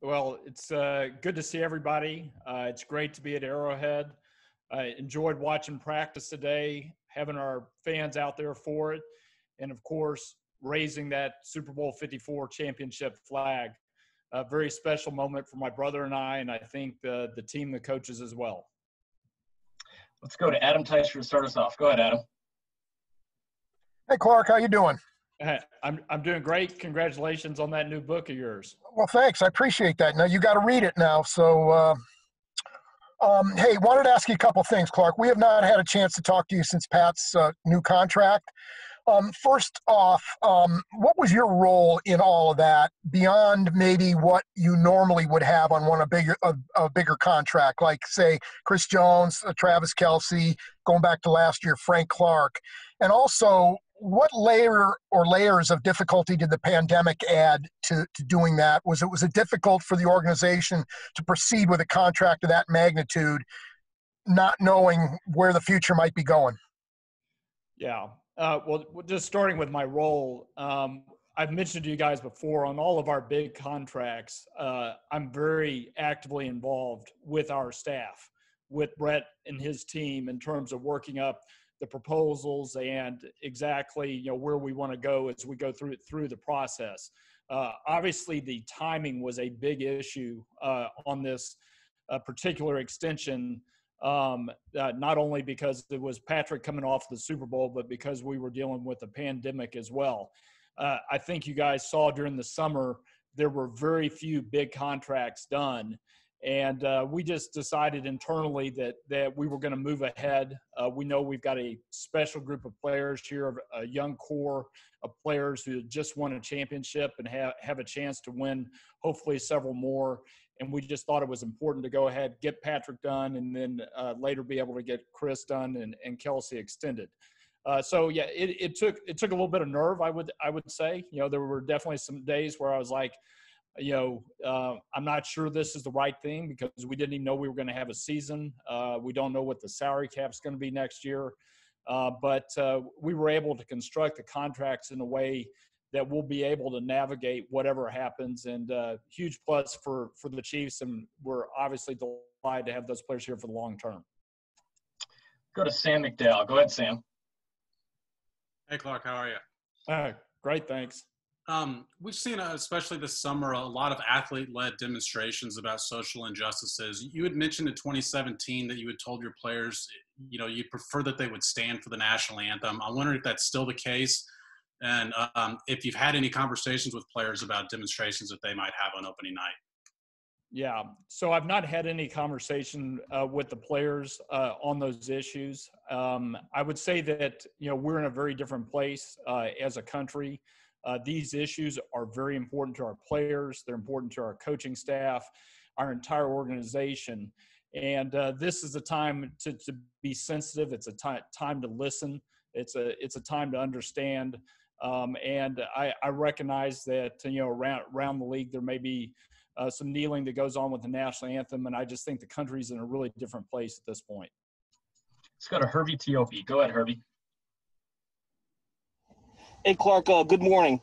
Well, it's good to see everybody. It's great to be at Arrowhead. I enjoyed watching practice today, having our fans out there for it, and of course, raising that Super Bowl 54 championship flag. A very special moment for my brother and I think the team, the coaches as well. Let's go to Adam Teicher to start us off. Go ahead, Adam. Hey, Clark, how you doing? I'm doing great. Congratulations on that new book of yours. Well, thanks. I appreciate that. Now, you got to read it now. So, hey, wanted to ask you a couple things, Clark. We have not had a chance to talk to you since Pat's new contract. First off, what was your role in all of that beyond maybe what you normally would have on a bigger contract, like, say, Chris Jones, Travis Kelce, going back to last year, Frank Clark? And also, what layer or layers of difficulty did the pandemic add to doing that? Was it difficult for the organization to proceed with a contract of that magnitude, not knowing where the future might be going? Yeah. Well, just starting with my role, I've mentioned to you guys before on all of our big contracts, I'm very actively involved with our staff, with Brett and his team in terms of working up the proposals and exactly where we want to go as we go through the process. Obviously, the timing was a big issue on this particular extension. Not only because it was Patrick coming off the Super Bowl, but because we were dealing with a pandemic as well. I think you guys saw during the summer, there were very few big contracts done. And we just decided internally that we were going to move ahead. We know we've got a special group of players here, a young core of players who just won a championship and have a chance to win hopefully several more. And we just thought it was important to go ahead, get Patrick done, and then later be able to get Chris done and Kelce extended. So yeah, it took a little bit of nerve, I would say. There were definitely some days where I was like, I'm not sure this is the right thing because we didn't even know we were going to have a season. We don't know what the salary cap is going to be next year. But we were able to construct the contracts in a way that we'll be able to navigate whatever happens, and huge plus for the Chiefs. And we're obviously delighted to have those players here for the long term. Go to Sam McDowell. Go ahead, Sam. Hey, Clark, how are you? Great, thanks. We've seen, especially this summer, a lot of athlete-led demonstrations about social injustices. You had mentioned in 2017 that you had told your players, you prefer that they would stand for the national anthem. I'm wondering if that's still the case, and if you've had any conversations with players about demonstrations that they might have on opening night. Yeah, so I've not had any conversation with the players on those issues. I would say that, we're in a very different place as a country. These issues are very important to our players. They're important to our coaching staff, our entire organization. And this is a time to be sensitive. It's a time to listen. It's a time to understand. And I recognize that, around the league, there may be some kneeling that goes on with the national anthem. And I just think the country's in a really different place at this point. Let's go to Herbie Teope. Go ahead, Herbie. Hey, Clark, good morning.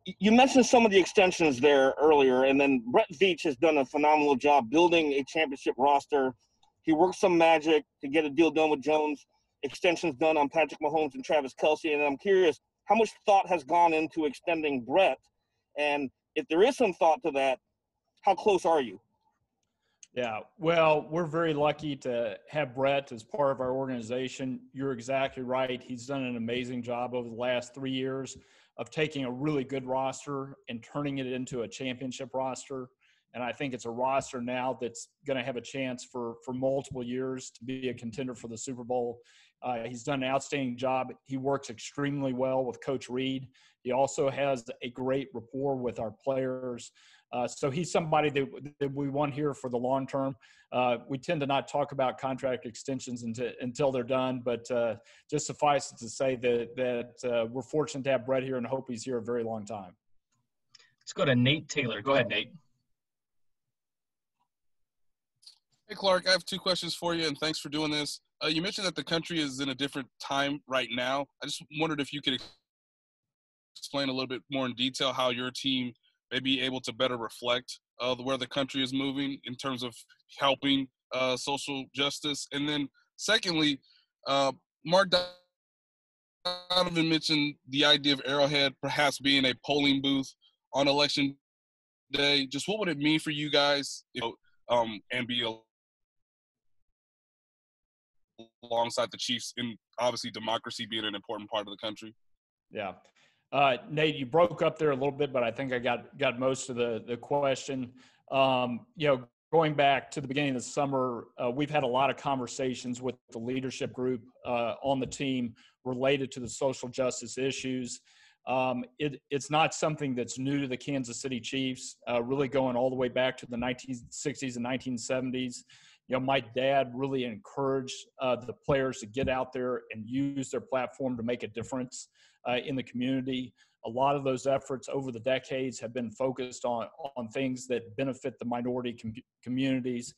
You mentioned some of the extensions there earlier, and then Brett Veach has done a phenomenal job building a championship roster. He worked some magic to get a deal done with Jones, extensions done on Patrick Mahomes and Travis Kelce, and I'm curious how much thought has gone into extending Brett, and if there is some thought to that, how close are you? Yeah, well, we're very lucky to have Brett as part of our organization. You're exactly right. He's done an amazing job over the last 3 years of taking a really good roster and turning it into a championship roster. And I think it's a roster now that's going to have a chance for multiple years to be a contender for the Super Bowl. He's done an outstanding job. He works extremely well with Coach Reed. He also has a great rapport with our players. So he's somebody that we want here for the long term. We tend to not talk about contract extensions until they're done, but just suffice it to say that we're fortunate to have Brett here and hope he's here a very long time. Let's go to Nate Taylor. Go ahead, Nate. Hey, Clark, I have two questions for you, and thanks for doing this. You mentioned that the country is in a different time right now. I just wondered if you could explain a little bit more in detail how your team may be able to better reflect where the country is moving in terms of helping social justice? And then secondly, Mark Donovan mentioned the idea of Arrowhead perhaps being a polling booth on election day. Just what would it mean for you guys, and be alongside the Chiefs, and obviously democracy being an important part of the country? Yeah. Nate, you broke up there a little bit, but I think I got most of the question. Going back to the beginning of the summer, we've had a lot of conversations with the leadership group on the team related to the social justice issues. It's not something that's new to the Kansas City Chiefs, really going all the way back to the 1960s and 1970s. My dad really encouraged the players to get out there and use their platform to make a difference in the community. A lot of those efforts over the decades have been focused on things that benefit the minority communities,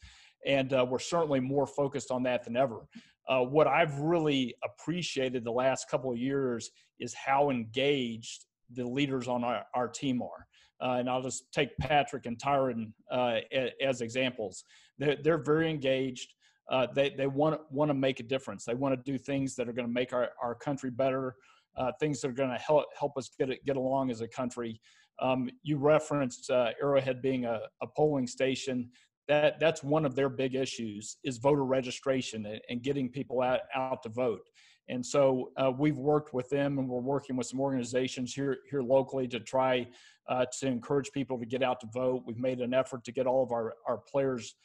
and we're certainly more focused on that than ever. What I've really appreciated the last couple of years is how engaged the leaders on our team are. And I'll just take Patrick and Tyron as examples. They're very engaged. They want to make a difference. They want to do things that are going to make our country better, things that are going to help us get along as a country. You referenced Arrowhead being a polling station. That's one of their big issues is voter registration and getting people out to vote. And so we've worked with them, and we're working with some organizations here locally to try to encourage people to get out to vote. We've made an effort to get all of our players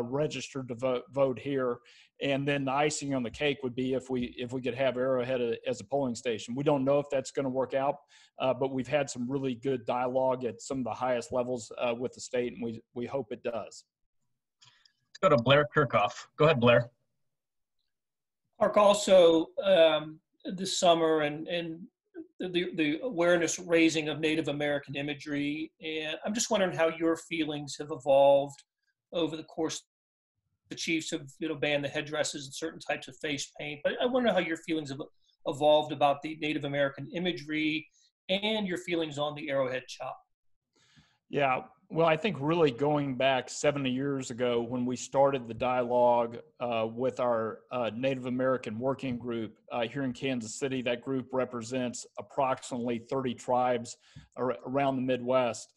registered to vote here. And then the icing on the cake would be if we could have Arrowhead as a polling station. We don't know if that's going to work out, but we've had some really good dialogue at some of the highest levels with the state, and we hope it does. Let's go to Blair Kirchhoff. Go ahead, Blair. Mark, also this summer and the awareness raising of Native American imagery, and I'm just wondering how your feelings have evolved over the course. The Chiefs have banned the headdresses and certain types of face paint, but I wonder how your feelings have evolved about the Native American imagery and your feelings on the Arrowhead chop. Yeah, well, I think really going back 70 years ago when we started the dialogue with our Native American working group here in Kansas City, that group represents approximately 30 tribes around the Midwest.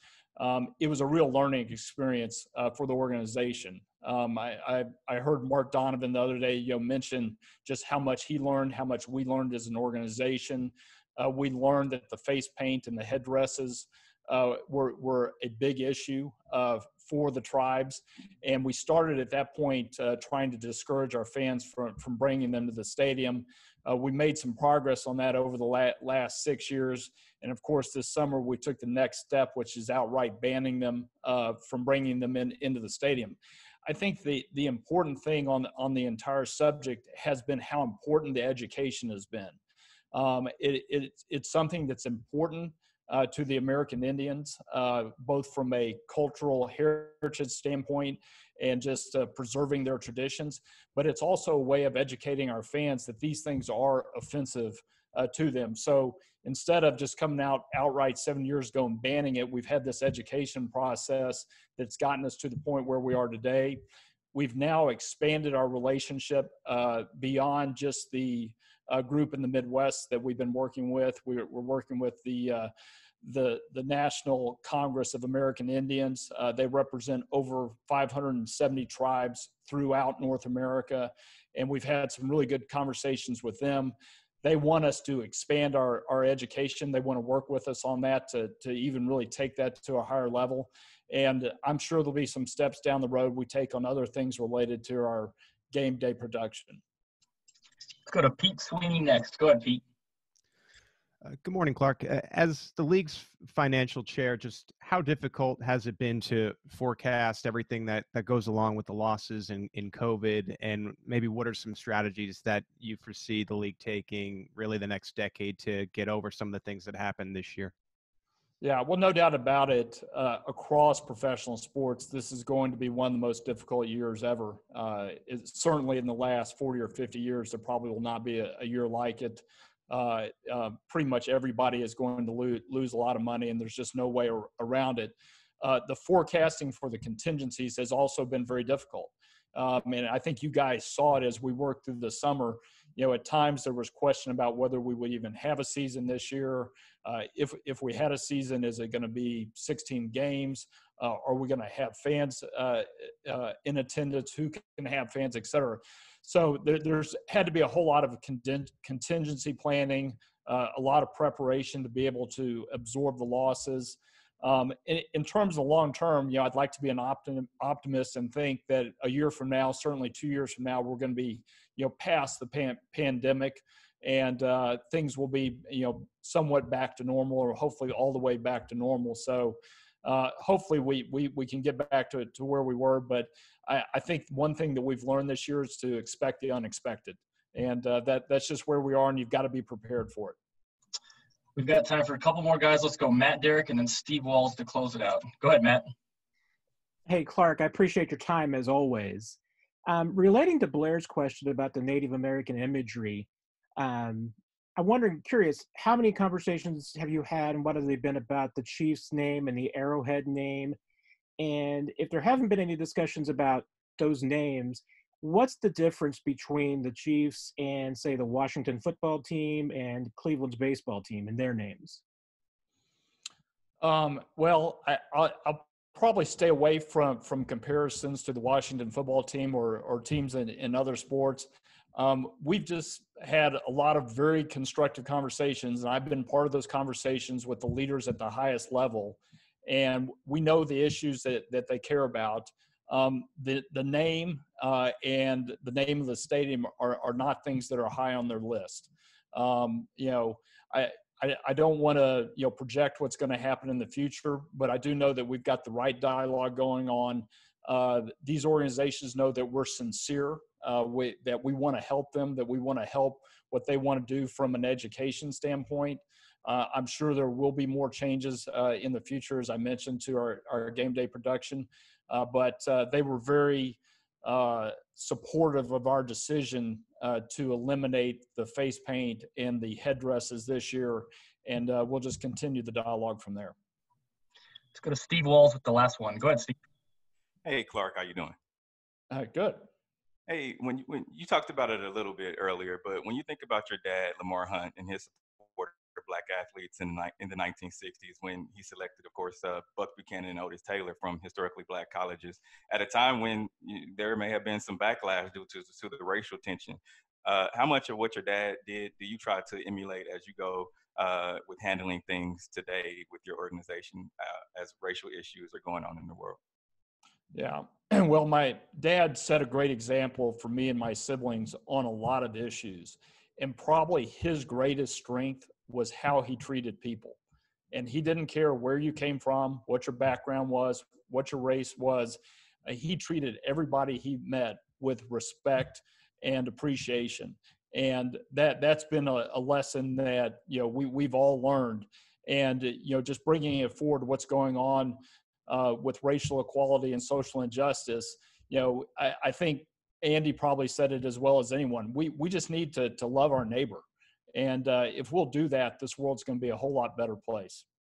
It was a real learning experience for the organization. I heard Mark Donovan the other day, mention just how much he learned, how much we learned as an organization. We learned that the face paint and the headdresses were a big issue for the tribes. And we started at that point trying to discourage our fans from bringing them to the stadium. We made some progress on that over the last 6 years. And of course, this summer we took the next step, which is outright banning them from bringing them into the stadium. I think the important thing on the entire subject has been how important the education has been. It's something that's important to the American Indians, both from a cultural heritage standpoint and just preserving their traditions. But it's also a way of educating our fans that these things are offensive to them. So instead of just coming outright 7 years ago and banning it, we've had this education process that's gotten us to the point where we are today. We've now expanded our relationship beyond just the group in the Midwest that we've been working with. We're working with the National Congress of American Indians. They represent over 570 tribes throughout North America, and we've had some really good conversations with them. They want us to expand our education. They want to work with us on that to even really take that to a higher level. And I'm sure there'll be some steps down the road we take on other things related to our game day production. Let's go to Pete Sweeney next. Go ahead, Pete. Good morning, Clark. As the league's financial chair, just how difficult has it been to forecast everything that goes along with the losses in COVID, and maybe what are some strategies that you foresee the league taking really the next decade to get over some of the things that happened this year? Yeah, well, no doubt about it. Across professional sports, this is going to be one of the most difficult years ever. Certainly in the last 40 or 50 years, there probably will not be a year like it. Pretty much everybody is going to lose a lot of money, and there's just no way around it. the forecasting for the contingencies has also been very difficult. And I think you guys saw it as we worked through the summer. At times there was question about whether we would even have a season this year. If we had a season, is it going to be 16 games? Are we going to have fans in attendance? Who can have fans, et cetera? So there's had to be a whole lot of contingency planning, a lot of preparation to be able to absorb the losses. In terms of the long term, I'd like to be an optimist and think that a year from now, certainly 2 years from now, we're going to be, past the pandemic, and things will be, somewhat back to normal, or hopefully all the way back to normal. So hopefully we can get back to where we were. But I think one thing that we've learned this year is to expect the unexpected, and that's just where we are, and you've got to be prepared for it. We've got time for a couple more guys. Let's go Matt, Derek, and then Steve Walls to close it out. Go ahead, Matt. Hey, Clark, I appreciate your time as always. Relating to Blair's question about the Native American imagery, I'm wondering, curious, how many conversations have you had and what have they been about the Chiefs name and the Arrowhead name? And if there haven't been any discussions about those names, what's the difference between the Chiefs and, say, the Washington football team and Cleveland's baseball team and their names? Well, I'll probably stay away from comparisons to the Washington football team or teams in other sports. We've just had a lot of very constructive conversations, and I've been part of those conversations with the leaders at the highest level. And we know the issues that they care about. The name and the name of the stadium are not things that are high on their list. I don't want to project what's going to happen in the future, but I do know that we've got the right dialogue going on. These organizations know that we're sincere, that we want to help them, that we want to help what they want to do from an education standpoint. I'm sure there will be more changes in the future, as I mentioned, to our game day production. But they were very supportive of our decision to eliminate the face paint and the headdresses this year, and we'll just continue the dialogue from there. Let's go to Steve Walls with the last one. Go ahead, Steve. Hey, Clark, how you doing? Good. Hey, when you talked about it a little bit earlier, but when you think about your dad, Lamar Hunt, and his support for Black athletes in the 1960s, when he selected, of course, Buck Buchanan and Otis Taylor from historically Black colleges, at a time when there may have been some backlash due to the racial tension, how much of what your dad did do you try to emulate as you go with handling things today with your organization as racial issues are going on in the world? Yeah. Well, my dad set a great example for me and my siblings on a lot of issues. And probably his greatest strength was how he treated people. And he didn't care where you came from, what your background was, what your race was. He treated everybody he met with respect and appreciation. And that's been a lesson that, we've all learned. And, just bringing it forward, what's going on with racial equality and social injustice, I think Andy probably said it as well as anyone. We just need to love our neighbor. And if we'll do that, this world's going to be a whole lot better place.